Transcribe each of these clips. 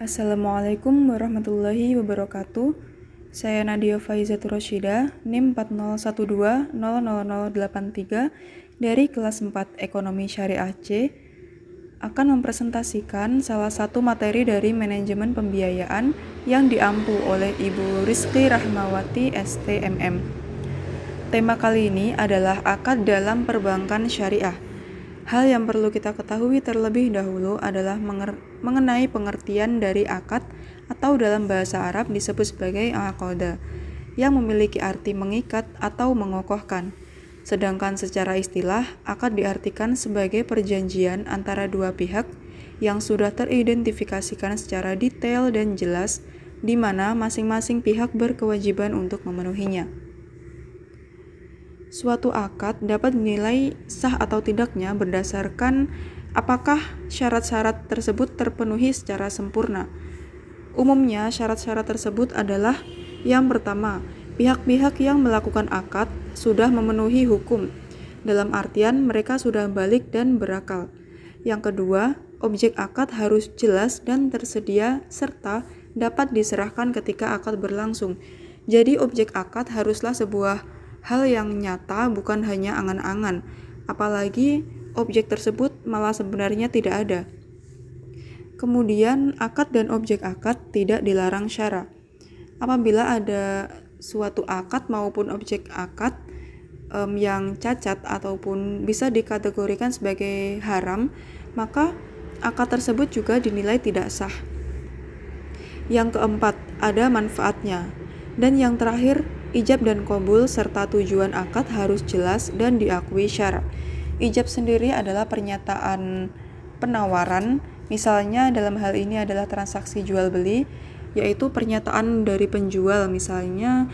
Assalamualaikum warahmatullahi wabarakatuh. Saya Nadia Faizatur Rasyidah, NIM 4012000083 dari kelas 4 Ekonomi Syariah C, akan mempresentasikan salah satu materi dari manajemen pembiayaan yang diampu oleh Ibu Rizky Rahmawati STMM. Tema kali ini adalah akad dalam perbankan syariah. Hal yang perlu kita ketahui terlebih dahulu adalah mengenai pengertian dari akad atau dalam bahasa Arab disebut sebagai aqada, yang memiliki arti mengikat atau mengokohkan. Sedangkan secara istilah, akad diartikan sebagai perjanjian antara dua pihak yang sudah teridentifikasikan secara detail dan jelas, di mana masing-masing pihak berkewajiban untuk memenuhinya. Suatu akad dapat dinilai sah atau tidaknya berdasarkan apakah syarat-syarat tersebut terpenuhi secara sempurna. Umumnya, syarat-syarat tersebut adalah: yang pertama, pihak-pihak yang melakukan akad sudah memenuhi hukum, dalam artian mereka sudah balik dan berakal. Yang kedua, objek akad harus jelas dan tersedia serta dapat diserahkan ketika akad berlangsung. Jadi objek akad haruslah sebuah hal yang nyata, bukan hanya angan-angan, apalagi objek tersebut malah sebenarnya tidak ada. Kemudian, akad dan objek akad tidak dilarang syara. Apabila ada suatu akad maupun objek akad yang cacat ataupun bisa dikategorikan sebagai haram, maka akad tersebut juga dinilai tidak sah. Yang keempat, ada manfaatnya. Dan yang terakhir, ijab dan qabul serta tujuan akad harus jelas dan diakui syara. Ijab sendiri adalah pernyataan penawaran, misalnya dalam hal ini adalah transaksi jual beli, yaitu pernyataan dari penjual, misalnya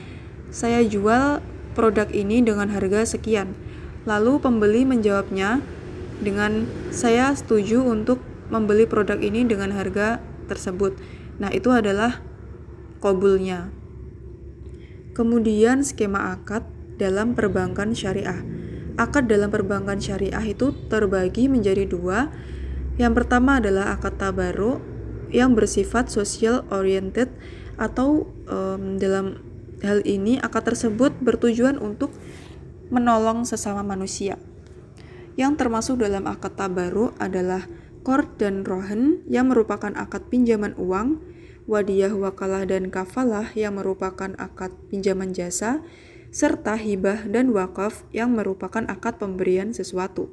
saya jual produk ini dengan harga sekian. Lalu pembeli menjawabnya dengan saya setuju untuk membeli produk ini dengan harga tersebut. Nah, itu adalah qabulnya. Kemudian skema akad dalam perbankan syariah. Akad dalam perbankan syariah itu terbagi menjadi dua. Yang pertama adalah akad tabarru yang bersifat social oriented, atau dalam hal ini akad tersebut bertujuan untuk menolong sesama manusia. Yang termasuk dalam akad tabarru adalah qard dan rohan yang merupakan akad pinjaman uang, wadiyah, wakalah, dan kafalah yang merupakan akad pinjaman jasa, serta hibah dan wakaf yang merupakan akad pemberian sesuatu.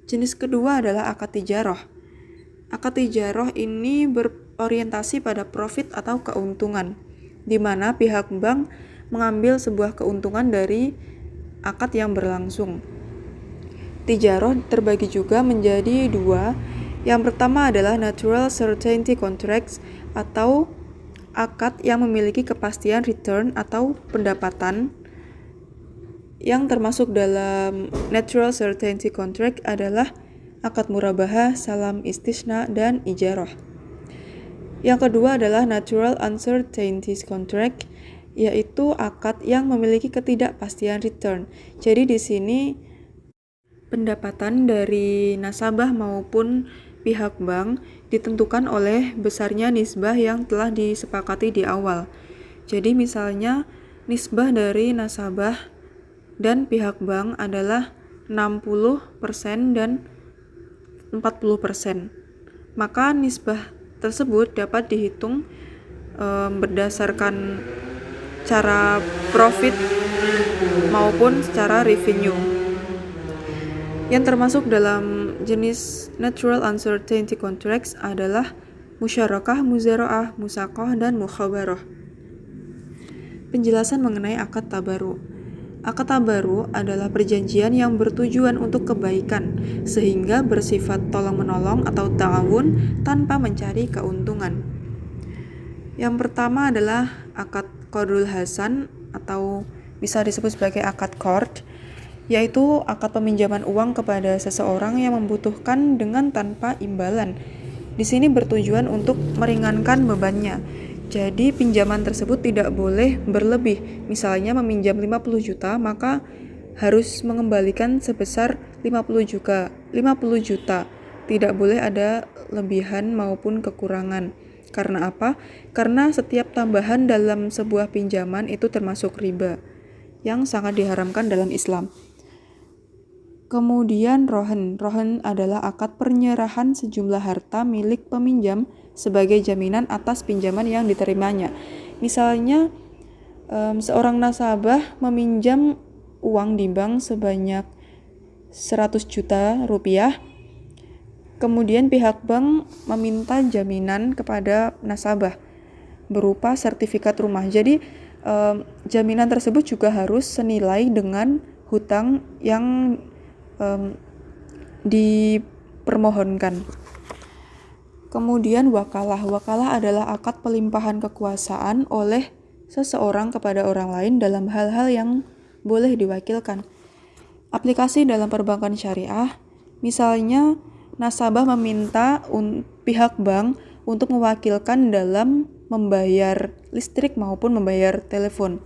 Jenis kedua adalah akad tijarah. Akad tijarah ini berorientasi pada profit atau keuntungan, di mana pihak bank mengambil sebuah keuntungan dari akad yang berlangsung. Tijarah terbagi juga menjadi dua. Yang pertama adalah natural certainty contracts, atau akad yang memiliki kepastian return atau pendapatan. Yang termasuk dalam natural certainty contract adalah akad murabahah, salam istisna, dan ijarah. Yang kedua adalah natural uncertainty contract, yaitu akad yang memiliki ketidakpastian return. Jadi di sini pendapatan dari nasabah maupun pihak bank ditentukan oleh besarnya nisbah yang telah disepakati di awal. Jadi misalnya nisbah dari nasabah dan pihak bank adalah 60% dan 40%. Maka nisbah tersebut dapat dihitung berdasarkan cara profit maupun secara revenue. Yang termasuk dalam jenis natural uncertainty contracts adalah musyarakah, muzara'ah, musaqah, dan mukhabarah. Penjelasan mengenai akad tabarru. Akad tabarru adalah perjanjian yang bertujuan untuk kebaikan, sehingga bersifat tolong-menolong atau ta'awun tanpa mencari keuntungan. Yang pertama adalah akad qardul hasan, atau bisa disebut sebagai akad qard, yaitu akad peminjaman uang kepada seseorang yang membutuhkan dengan tanpa imbalan. Di sini bertujuan untuk meringankan bebannya. Jadi pinjaman tersebut tidak boleh berlebih. Misalnya meminjam 50 juta, maka harus mengembalikan sebesar 50 juta. Tidak boleh ada lebihan maupun kekurangan. Karena apa? Karena setiap tambahan dalam sebuah pinjaman itu termasuk riba, yang sangat diharamkan dalam Islam. Kemudian rohen adalah akad penyerahan sejumlah harta milik peminjam sebagai jaminan atas pinjaman yang diterimanya. Misalnya, seorang nasabah meminjam uang di bank sebanyak 100 juta rupiah, kemudian pihak bank meminta jaminan kepada nasabah berupa sertifikat rumah. Jadi jaminan tersebut juga harus senilai dengan hutang yang dipermohonkan. Kemudian wakalah adalah akad pelimpahan kekuasaan oleh seseorang kepada orang lain dalam hal-hal yang boleh diwakilkan. Aplikasi dalam perbankan syariah, misalnya nasabah meminta pihak bank untuk mewakilkan dalam membayar listrik maupun membayar telepon.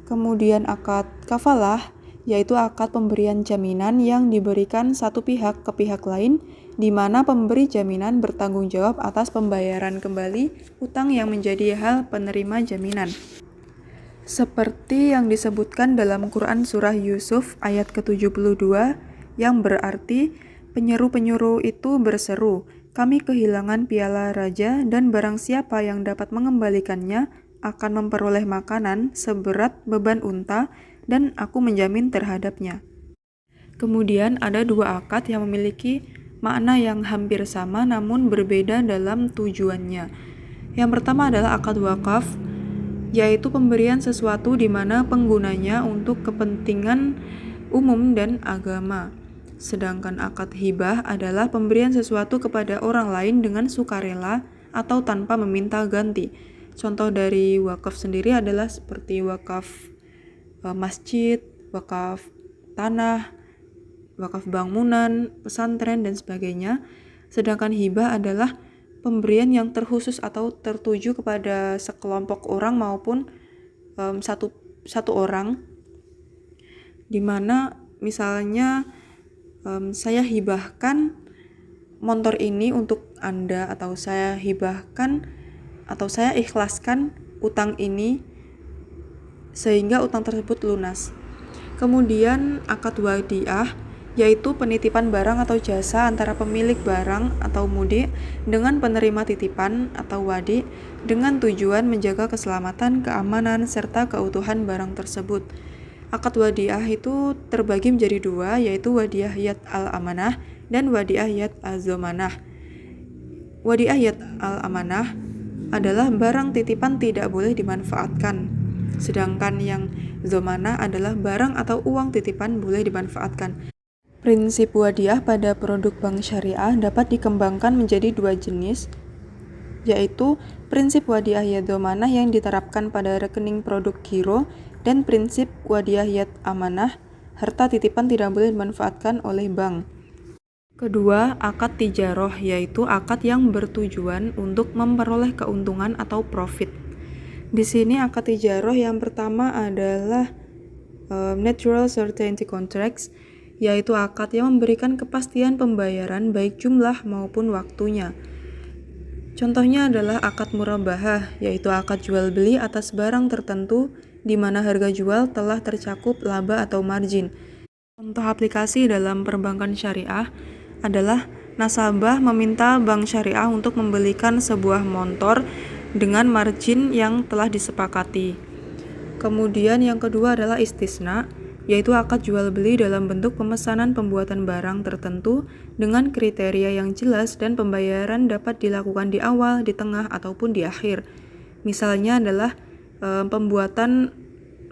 Kemudian akad kafalah, yaitu akad pemberian jaminan yang diberikan satu pihak ke pihak lain, di mana pemberi jaminan bertanggung jawab atas pembayaran kembali utang yang menjadi hak penerima jaminan. Seperti yang disebutkan dalam Quran Surah Yusuf ayat ke-72, yang berarti penyeru-penyeru itu berseru, "Kami kehilangan piala raja dan barang siapa yang dapat mengembalikannya akan memperoleh makanan seberat beban unta dan aku menjamin terhadapnya." Kemudian ada dua akad yang memiliki makna yang hampir sama namun berbeda dalam tujuannya. Yang pertama adalah akad wakaf, yaitu pemberian sesuatu di mana penggunanya untuk kepentingan umum dan agama. Sedangkan akad hibah adalah pemberian sesuatu kepada orang lain dengan sukarela atau tanpa meminta ganti. Contoh dari wakaf sendiri adalah seperti wakaf masjid, wakaf tanah, wakaf bangunan, pesantren, dan sebagainya. Sedangkan hibah adalah pemberian yang terkhusus atau tertuju kepada sekelompok orang maupun satu orang, di mana misalnya saya hibahkan motor ini untuk Anda, atau saya hibahkan atau saya ikhlaskan utang ini sehingga utang tersebut lunas. Kemudian akad wadiah, yaitu penitipan barang atau jasa antara pemilik barang atau mudi dengan penerima titipan atau wadi dengan tujuan menjaga keselamatan, keamanan, serta keutuhan barang tersebut. Akad wadiah itu terbagi menjadi dua, yaitu wadiah yad al-amanah dan wadiah yad az-zamanah. Wadiah yad al-amanah adalah barang titipan tidak boleh dimanfaatkan, sedangkan yang zamanah adalah barang atau uang titipan boleh dimanfaatkan. Prinsip wadiah pada produk bank syariah dapat dikembangkan menjadi dua jenis, yaitu prinsip wadiah yad zamanah yang diterapkan pada rekening produk giro dan prinsip wadiah yad amanah, harta titipan tidak boleh dimanfaatkan oleh bank. Kedua, akad tijaroh, yaitu akad yang bertujuan untuk memperoleh keuntungan atau profit. Di sini akad tijaroh yang pertama adalah natural certainty contracts, yaitu akad yang memberikan kepastian pembayaran baik jumlah maupun waktunya. Contohnya adalah akad murabahah, yaitu akad jual beli atas barang tertentu di mana harga jual telah tercakup laba atau margin. Contoh aplikasi dalam perbankan syariah adalah nasabah meminta bank syariah untuk membelikan sebuah motor dengan margin yang telah disepakati. Kemudian yang kedua adalah istisna, yaitu akad jual beli dalam bentuk pemesanan pembuatan barang tertentu dengan kriteria yang jelas dan pembayaran dapat dilakukan di awal, di tengah, ataupun di akhir. Misalnya adalah pembuatan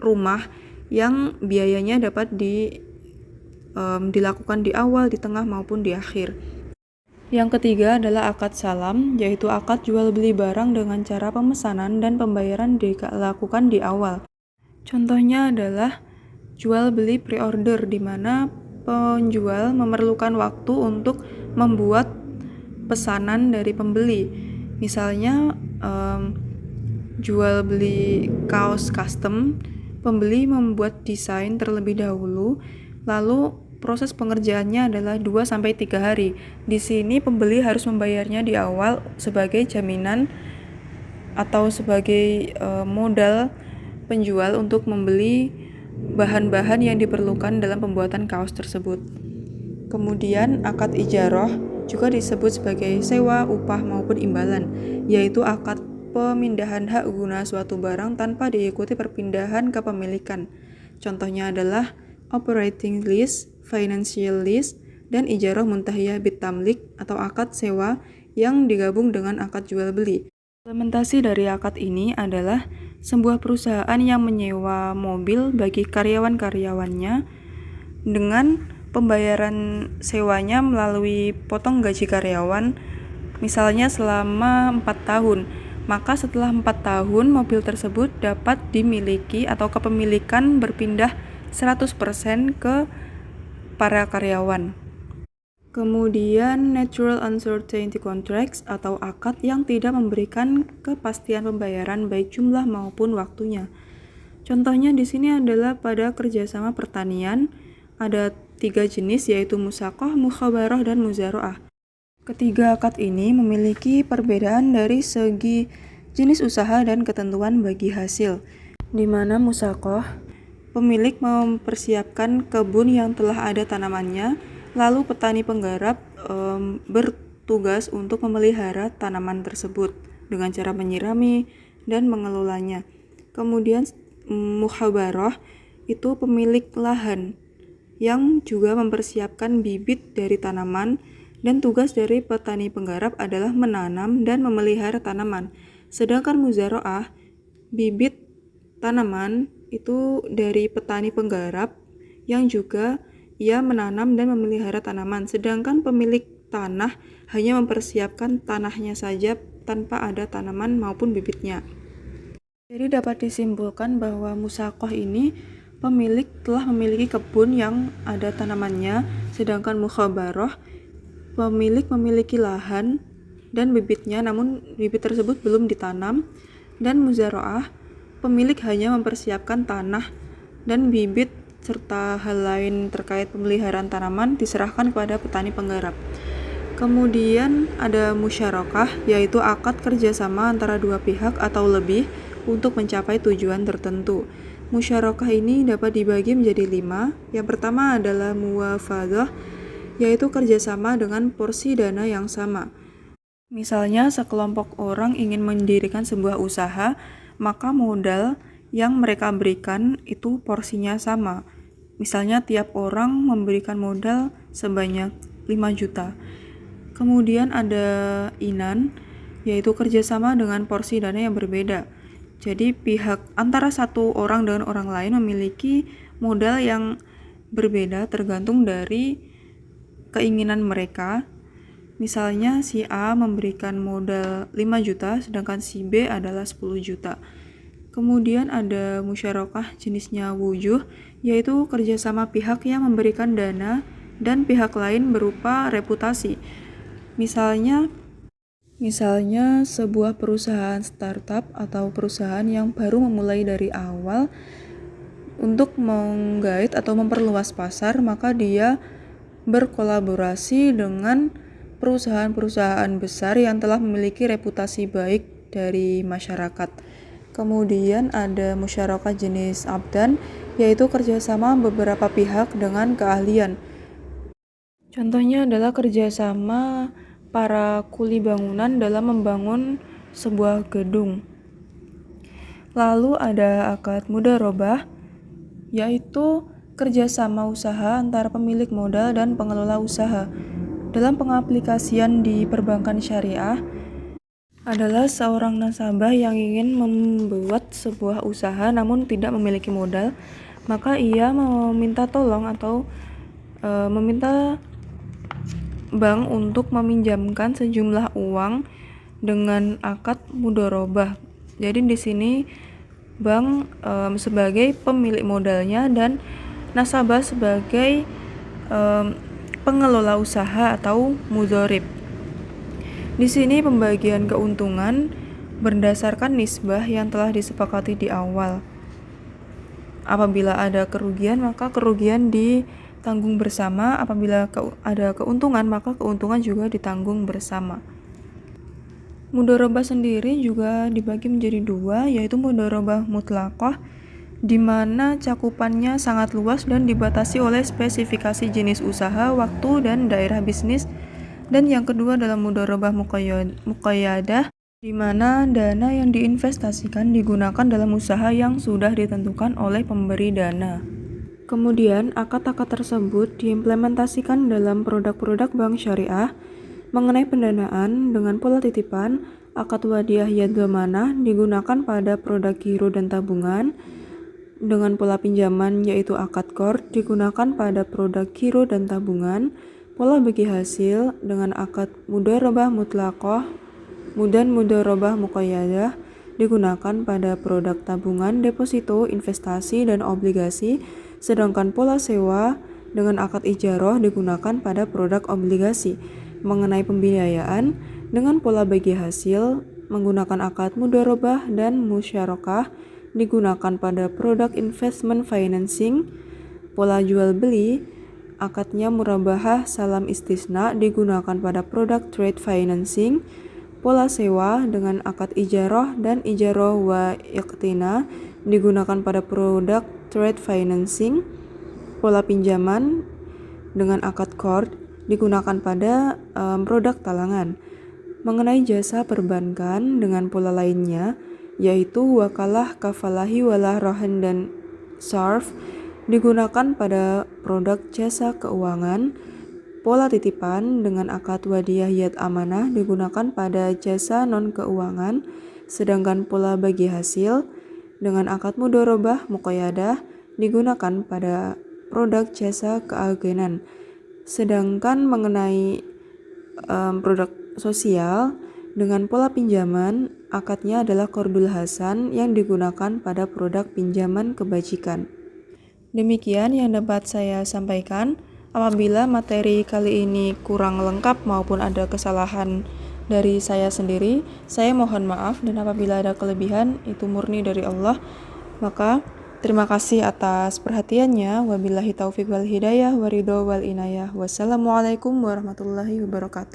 rumah yang biayanya dapat dilakukan di awal, di tengah, maupun di akhir. Yang ketiga adalah akad salam, yaitu akad jual beli barang dengan cara pemesanan dan pembayaran dilakukan di awal. Contohnya adalah jual beli pre-order, di mana penjual memerlukan waktu untuk membuat pesanan dari pembeli. Misalnya jual beli kaos custom, pembeli membuat desain terlebih dahulu, lalu proses pengerjaannya adalah 2-3 hari. Di sini pembeli harus membayarnya di awal sebagai jaminan atau sebagai modal penjual untuk membeli bahan-bahan yang diperlukan dalam pembuatan kaos tersebut. Kemudian akad ijaroh juga disebut sebagai sewa, upah maupun imbalan, yaitu akad pemindahan hak guna suatu barang tanpa diikuti perpindahan kepemilikan. Contohnya adalah operating lease, financial lease, dan ijaroh muntahiyah bitamlik atau akad sewa yang digabung dengan akad jual beli. Implementasi dari akad ini adalah sebuah perusahaan yang menyewa mobil bagi karyawan-karyawannya dengan pembayaran sewanya melalui potong gaji karyawan, misalnya selama 4 tahun. Maka setelah 4 tahun mobil tersebut dapat dimiliki atau kepemilikan berpindah 100% ke para karyawan. Kemudian natural uncertainty contracts atau akad yang tidak memberikan kepastian pembayaran baik jumlah maupun waktunya. Contohnya di sini adalah pada kerjasama pertanian ada 3 jenis, yaitu musaqah, mukhabarah, dan muzaroah. Ketiga akad ini memiliki perbedaan dari segi jenis usaha dan ketentuan bagi hasil, di mana musaqah pemilik mempersiapkan kebun yang telah ada tanamannya, lalu petani penggarap bertugas untuk memelihara tanaman tersebut dengan cara menyirami dan mengelolanya. Kemudian mukhabarah itu pemilik lahan yang juga mempersiapkan bibit dari tanaman, dan tugas dari petani penggarap adalah menanam dan memelihara tanaman. Sedangkan muzaroah, bibit tanaman itu dari petani penggarap yang juga ia menanam dan memelihara tanaman, sedangkan pemilik tanah hanya mempersiapkan tanahnya saja tanpa ada tanaman maupun bibitnya. Jadi dapat disimpulkan bahwa musaqah ini pemilik telah memiliki kebun yang ada tanamannya, sedangkan mukhabarah pemilik memiliki lahan dan bibitnya, namun bibit tersebut belum ditanam, dan muzaroah pemilik hanya mempersiapkan tanah dan bibit serta hal lain terkait pemeliharaan tanaman diserahkan kepada petani penggarap. Kemudian ada musyarakah, yaitu akad kerjasama antara dua pihak atau lebih untuk mencapai tujuan tertentu. Musyarakah ini dapat dibagi menjadi 5. Yang pertama adalah muwafadah, yaitu kerjasama dengan porsi dana yang sama. Misalnya sekelompok orang ingin mendirikan sebuah usaha, maka modal yang mereka berikan itu porsinya sama. Misalnya tiap orang memberikan modal sebanyak 5 juta. Kemudian ada inan, yaitu kerjasama dengan porsi dana yang berbeda. Jadi pihak antara satu orang dengan orang lain memiliki modal yang berbeda tergantung dari keinginan mereka. Misalnya si A memberikan modal 5 juta sedangkan si B adalah 10 juta. Kemudian ada musyarakah jenisnya wujuh, yaitu kerjasama pihak yang memberikan dana dan pihak lain berupa reputasi. Misalnya sebuah perusahaan startup atau perusahaan yang baru memulai dari awal untuk menggait atau memperluas pasar, maka dia berkolaborasi dengan perusahaan-perusahaan besar yang telah memiliki reputasi baik dari masyarakat. Kemudian ada musyarakah jenis abdan, yaitu kerjasama beberapa pihak dengan keahlian. Contohnya adalah kerjasama para kuli bangunan dalam membangun sebuah gedung. Lalu ada akad mudharabah, yaitu kerjasama usaha antara pemilik modal dan pengelola usaha. Dalam pengaplikasian di perbankan syariah adalah seorang nasabah yang ingin membuat sebuah usaha namun tidak memiliki modal, maka ia meminta tolong atau meminta bank untuk meminjamkan sejumlah uang dengan akad mudharabah. Jadi di sini bank sebagai pemilik modalnya dan nasabah sebagai pengelola usaha atau mudharib. Di sini pembagian keuntungan berdasarkan nisbah yang telah disepakati di awal. Apabila ada kerugian, maka kerugian tanggung bersama. Apabila ada keuntungan, maka keuntungan juga ditanggung bersama. Mudharabah sendiri juga dibagi menjadi dua, yaitu mudharabah mutlaqah, di mana cakupannya sangat luas dan dibatasi oleh spesifikasi jenis usaha, waktu, dan daerah bisnis. Dan yang kedua adalah mudharabah muqayyadah, di mana dana yang diinvestasikan digunakan dalam usaha yang sudah ditentukan oleh pemberi dana. Kemudian, akad-akad tersebut diimplementasikan dalam produk-produk bank syariah. Mengenai pendanaan dengan pola titipan, akad wadiah yad dhamanah digunakan pada produk giro dan tabungan. Dengan pola pinjaman yaitu akad qard digunakan pada produk giro dan tabungan. Pola bagi hasil dengan akad mudharabah mutlaqah dan mudharabah muqayyadah digunakan pada produk tabungan, deposito, investasi, dan obligasi. Sedangkan pola sewa dengan akad ijarah digunakan pada produk obligasi. Mengenai pembiayaan dengan pola bagi hasil menggunakan akad mudharabah dan musyarakah digunakan pada produk investment financing. Pola jual beli akadnya murabahah salam istisna digunakan pada produk trade financing. Pola sewa dengan akad ijarah dan ijarah wa iqtina digunakan pada produk trade financing. Pola pinjaman dengan akad qard digunakan pada produk talangan. Mengenai jasa perbankan dengan pola lainnya, yaitu wakalah, kafalahi, walah, rahan, dan sarf digunakan pada produk jasa keuangan. Pola titipan dengan akad wadiah yad amanah digunakan pada jasa non-keuangan. Sedangkan pola bagi hasil dengan akad mudharabah muqayyadah digunakan pada produk jasa keagenan. Sedangkan mengenai produk sosial dengan pola pinjaman, akadnya adalah qardul hasan yang digunakan pada produk pinjaman kebajikan. Demikian yang dapat saya sampaikan. Apabila materi kali ini kurang lengkap maupun ada kesalahan dari saya sendiri, saya mohon maaf, dan apabila ada kelebihan itu murni dari Allah. Maka terima kasih atas perhatiannya. Wabillahi taufiq wal hidayah, waridho wal inayah. Wassalamualaikum warahmatullahi wabarakatuh.